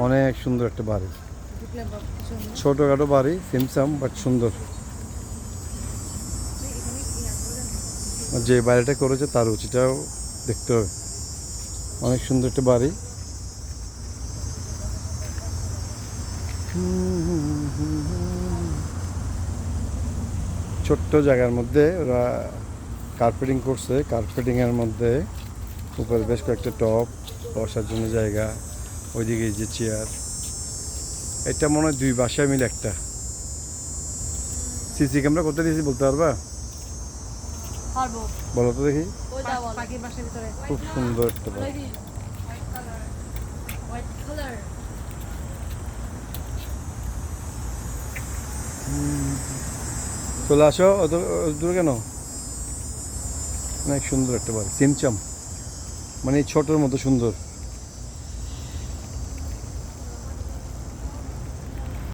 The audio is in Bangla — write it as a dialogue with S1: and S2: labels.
S1: অনেক সুন্দর একটা বাড়ি, ছোটখাটো বাড়ি, সিমসাম বাট সুন্দর। যে বাড়িটা করেছে তার রুচিটাও দেখতে হবে। অনেক সুন্দর একটা বাড়ি। ছোট্ট জায়গার মধ্যে ওরা কার্পেটিং করছে। কার্পেটিংয়ের মধ্যে উপরে বেশ কয়েকটা টপ, বসার জন্য জায়গা, ওইদিকে যে চেয়ার। এটা মনে হয় 2 বাসায় মিলে একটা। সিসি ক্যামেরা কোথায় দিয়েছি বলতে পারবা? বলো তো দেখি। খুব সুন্দর একটা বাড়ি। চলে আসো, অত দূরে কেন? অনেক সুন্দর একটা বাড়ি, সিমচাম মানে ছোটোর মতো সুন্দর।